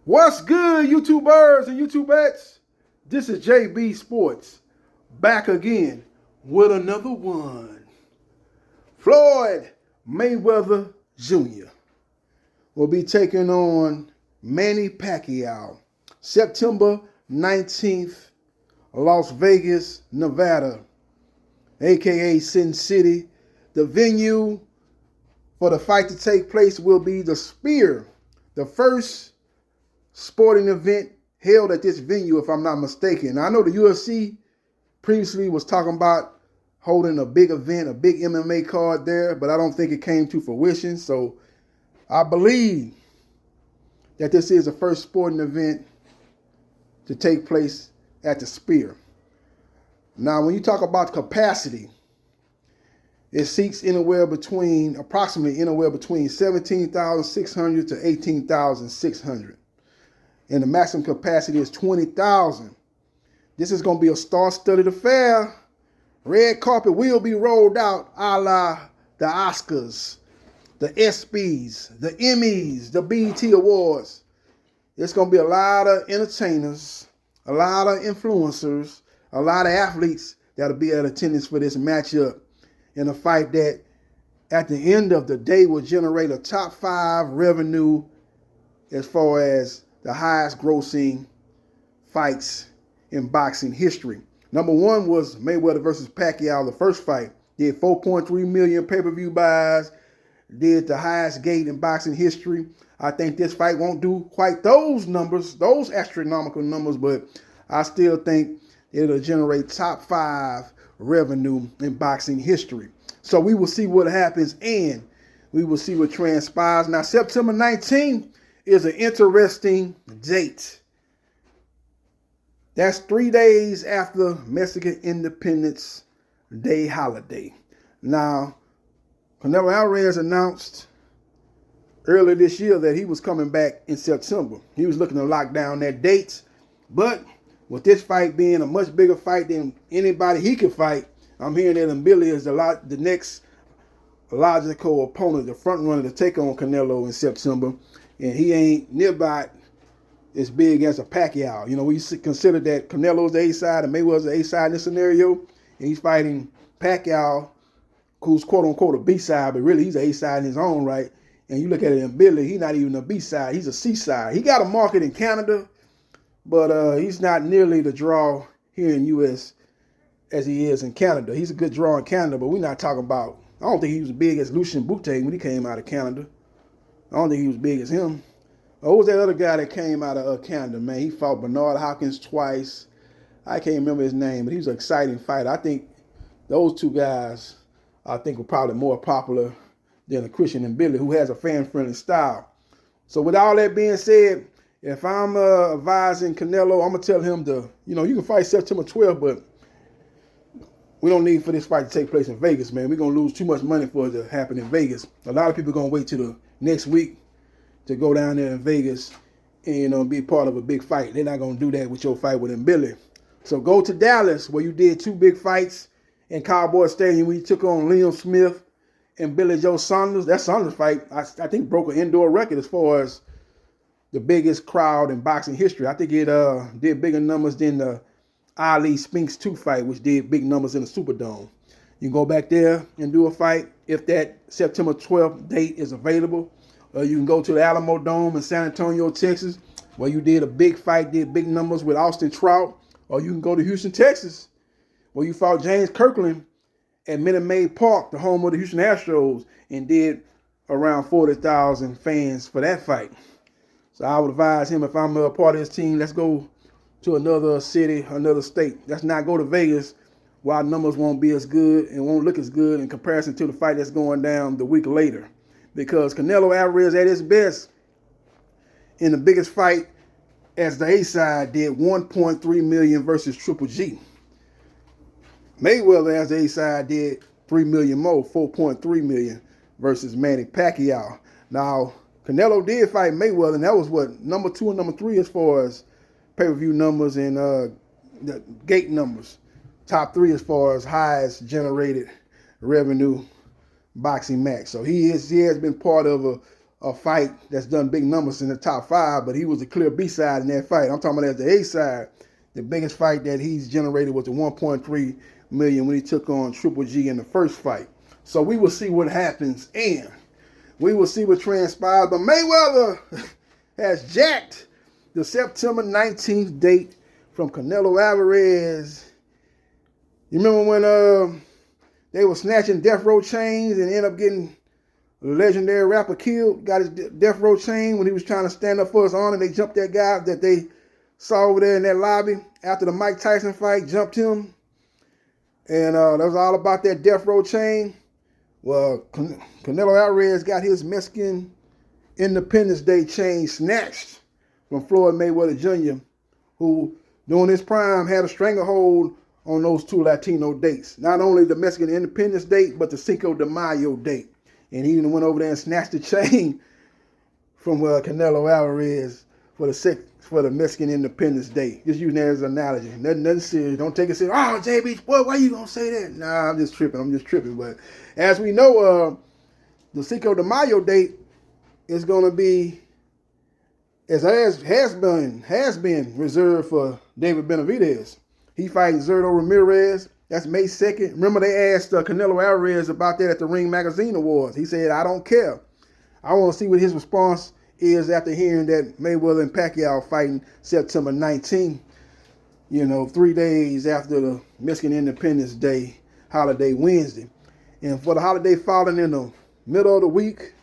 What's good, YouTubers and YouTubettes? This is JB Sports, back again with another one. Floyd Mayweather Jr. will be taking on Manny Pacquiao, September 19th, Las Vegas, Nevada, aka Sin City. The venue for the fight to take place will be the Sphere, the first sporting event held at this venue, if I'm not mistaken. Now, I know the UFC previously was talking about holding a big event, a big MMA card there, but I don't think it came to fruition. So I believe that this is the first sporting event to take place at the Sphere. Now, when you talk about capacity, it seats approximately anywhere between 17,600 to 18,600. And the maximum capacity is 20,000. This is going to be a star-studded affair. Red carpet will be rolled out a la the Oscars, the ESPYs, the Emmys, the BET Awards. It's going to be a lot of entertainers, a lot of influencers, a lot of athletes that'll be at attendance for this matchup in a fight that at the end of the day will generate a top 5 revenue as far as the highest grossing fights in boxing history. Number 1 was Mayweather versus Pacquiao, the first fight. Did 4.3 million pay-per-view buys, did the highest gate in boxing history. I think this fight won't do quite those numbers, those astronomical numbers, but I still think it'll generate top 5 revenue in boxing history. So we will see what happens and we will see what transpires. Now, September 19th is an interesting date. That's 3 days after Mexican Independence Day holiday. Now, Canelo Alvarez announced earlier this year that he was coming back in September. He was looking to lock down that date, but with this fight being a much bigger fight than anybody he could fight, I'm hearing that Billy is the next logical opponent, the front runner to take on Canelo in September. And he ain't nearby as big as a Pacquiao. You know, we consider that Canelo's the A side and Mayweather's the A side in this scenario. And he's fighting Pacquiao, who's quote unquote a B side, but really he's an A side in his own right. And you look at it in Billy, he's not even a B side, he's a C side. He got a market in Canada, but he's not nearly the draw here in US as he is in Canada. He's a good draw in Canada, but we're not talking about, I don't think he was as big as Lucien Boutte when he came out of Canada. I don't think he was big as him. What was that other guy that came out of Canada, man? He fought Bernard Hopkins twice. I can't remember his name, but he was an exciting fighter. I think those two guys, were probably more popular than a Christian and Billy, who has a fan-friendly style. So with all that being said, if I'm advising Canelo, I'm going to tell him you can fight September 12th, but we don't need for this fight to take place in Vegas, man. We're going to lose too much money for it to happen in Vegas. A lot of people are going to wait till the next week to go down there in Vegas and be part of a big fight. They're not going to do that with your fight with Billy. So go to Dallas, where you did 2 big fights in Cowboy Stadium, where you took on Liam Smith and Billy Joe Saunders. That Saunders fight, I think, broke an indoor record as far as the biggest crowd in boxing history. I think it did bigger numbers than the Ali Spinks 2 fight, which did big numbers in the Superdome. You can go back there and do a fight if that September 12th date is available. You can go to the Alamo Dome in San Antonio, Texas, where you did a big fight, did big numbers with Austin Trout. Or you can go to Houston, Texas, where you fought James Kirkland at Minute Maid Park, the home of the Houston Astros, and did around 40,000 fans for that fight. So I would advise him, if I'm a part of his team, let's go to another city, another state. Let's not go to Vegas, while numbers won't be as good and won't look as good in comparison to the fight that's going down the week later. Because Canelo Alvarez at his best in the biggest fight as the A side did 1.3 million versus Triple G. Mayweather as the A side did 3 million more, 4.3 million versus Manny Pacquiao. Now, Canelo did fight Mayweather, and that was number 2 and number 3 as far as pay-per-view numbers and the gate numbers. Top 3 as far as highest generated revenue boxing match. So he has been part of a fight that's done big numbers in the top 5, but he was a clear B-side in that fight. I'm talking about as the A-side. The biggest fight that he's generated was the 1.3 million when he took on Triple G in the first fight. So we will see what happens, and we will see what transpires. But Mayweather has jacked the September 19th date from Canelo Alvarez. You remember when they were snatching death row chains and ended up getting a legendary rapper killed, got his death row chain when he was trying to stand up for his honor. They jumped that guy that they saw over there in that lobby after the Mike Tyson fight, jumped him. And that was all about that death row chain. Well, Canelo Alvarez got his Mexican Independence Day chain snatched from Floyd Mayweather Jr., who during his prime had a stranglehold on those 2 Latino dates. Not only the Mexican Independence date, but the Cinco de Mayo date. And he even went over there and snatched the chain from Canelo Alvarez for the Mexican Independence Day. Just using that as an analogy. Nothing serious. Don't take it serious. Oh, JB, boy, why you gonna say that? Nah, I'm just tripping. But as we know, the Cinco de Mayo date is gonna be, as has been reserved for David Benavidez. He fighting Zurdo Ramirez. That's May 2nd. Remember they asked Canelo Alvarez about that at the Ring Magazine Awards. He said, I don't care. I want to see what his response is after hearing that Mayweather and Pacquiao fighting September 19th, 3 days after the Mexican Independence Day holiday Wednesday. And for the holiday falling in the middle of the week,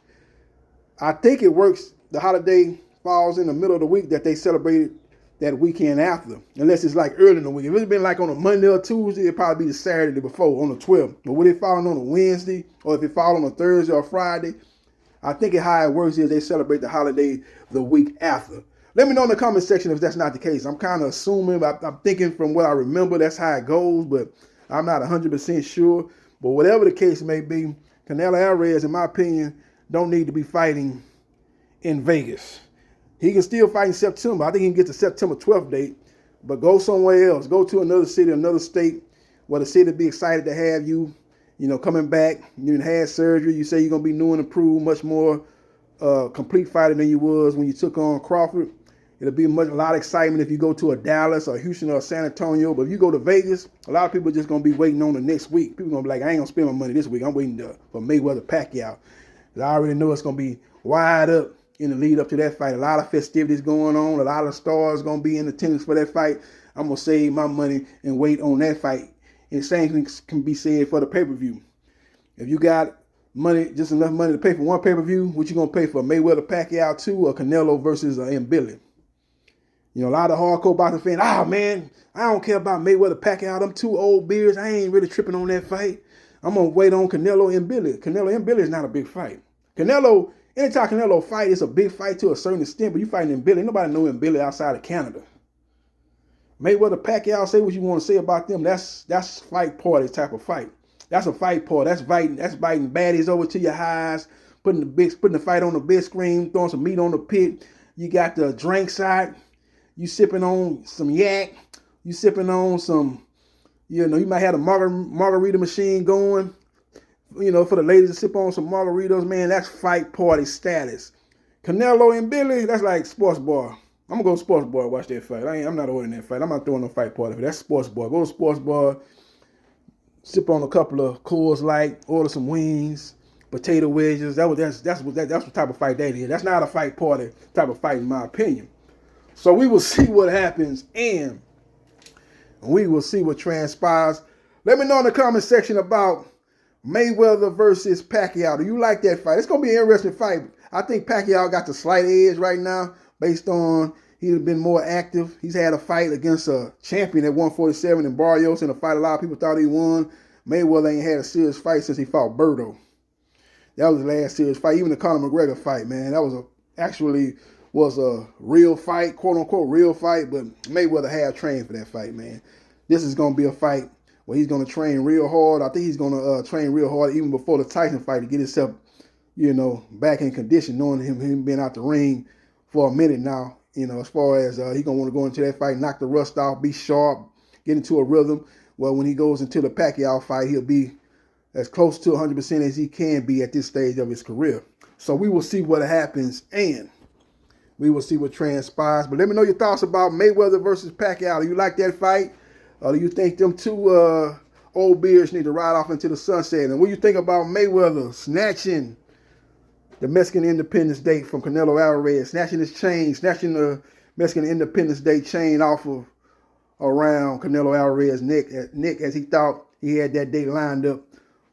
I think it works. The holiday falls in the middle of the week that they celebrated that weekend after, unless it's like early in the week. If it's been like on a Monday or Tuesday, it'd probably be the Saturday before, on the 12th. But would it fall on a Wednesday, or if it fall on a Thursday or Friday, I think how it works is they celebrate the holiday the week after. Let me know in the comment section if that's not the case. I'm kind of assuming, I'm thinking from what I remember, that's how it goes, but I'm not 100% sure. But whatever the case may be, Canelo Alvarez, in my opinion, don't need to be fighting in Vegas. He can still fight in September. I think he can get the September 12th date, but go somewhere else. Go to another city, another state, where the city be excited to have you, coming back. You had surgery. You say you're going to be new and improved, much more complete fighter than you was when you took on Crawford. It'll be a lot of excitement if you go to a Dallas or Houston or San Antonio. But if you go to Vegas, a lot of people are just going to be waiting on the next week. People are going to be like, I ain't going to spend my money this week. I'm waiting for Mayweather Pacquiao. I already know it's going to be wide up in the lead up to that fight. A lot of festivities going on. A lot of stars going to be in attendance for that fight. I'm going to save my money and wait on that fight. And the same thing can be said for the pay-per-view. If you got money, just enough money to pay for one pay-per-view, what you going to pay for Mayweather Pacquiao 2 or Canelo versus Billy? A lot of hardcore boxing fans, man, I don't care about Mayweather Pacquiao. Them 2 old beers, I ain't really tripping on that fight. I'm going to wait on Canelo and Billy. Canelo and Billy is not a big fight. Anytime Canelo fight, it's a big fight to a certain extent, but you fighting in Billy. Nobody know him Billy outside of Canada. Mayweather Pacquiao, say what you want to say about them. That's fight party type of fight. That's a fight party. That's biting baddies over to your highs, putting the fight on the big screen, throwing some meat on the pit. You got the drink side. You sipping on some yak. You sipping on some, you might have a margarita machine going. For the ladies to sip on some margaritas, man, that's fight party status. Canelo and Billy, that's like sports bar. I'm going to go to sports bar and watch that fight. I'm not ordering that fight. I'm not throwing no fight party. That's sports bar. Go to sports bar, sip on a couple of Coors Light, order some wings, potato wedges. That's what type of fight that is. That's not a fight party type of fight, in my opinion. So we will see what happens, and we will see what transpires. Let me know in the comment section about Mayweather versus Pacquiao. Do you like that fight? It's going to be an interesting fight. I think Pacquiao got the slight edge right now based on he's been more active. He's had a fight against a champion at 147 in Barrios in a fight a lot of people thought he won. Mayweather ain't had a serious fight since he fought Berto. That was his last serious fight. Even the Conor McGregor fight, man, that was a real fight, quote unquote real fight, but Mayweather had trained for that fight, man. This is going to be a fight where he's going to train real hard. I think he's going to train real hard even before the Tyson fight to get himself, back in condition, knowing him being out the ring for a minute now, as far as he's going to want to go into that fight, knock the rust off, be sharp, get into a rhythm. Well, when he goes into the Pacquiao fight, he'll be as close to 100% as he can be at this stage of his career. So we will see what happens and we will see what transpires. But let me know your thoughts about Mayweather versus Pacquiao. Do you like that fight? Or do you think them two old beards need to ride off into the sunset? And what do you think about Mayweather snatching the Mexican Independence Day from Canelo Alvarez, snatching his chain, snatching the Mexican Independence Day chain off of around Canelo Alvarez's neck as he thought he had that day lined up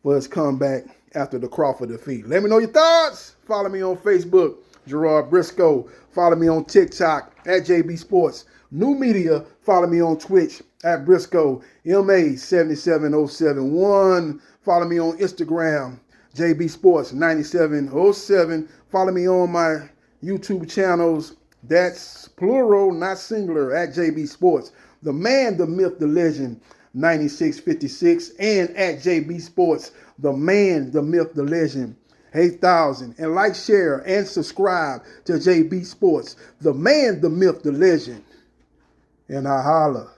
for his comeback after the Crawford defeat? Let me know your thoughts. Follow me on Facebook, Gerard Briscoe. Follow me on TikTok at JB Sports. New media, follow me on Twitch at Briscoe MA77071. Follow me on Instagram, JB Sports 9707. Follow me on my YouTube channels. That's plural, not singular, at JB Sports. The man, the myth, the legend, 9656. And at JB Sports, the man, the myth, the legend, 8000. And like, share, and subscribe to JB Sports, the man, the myth, the legend. And I holla.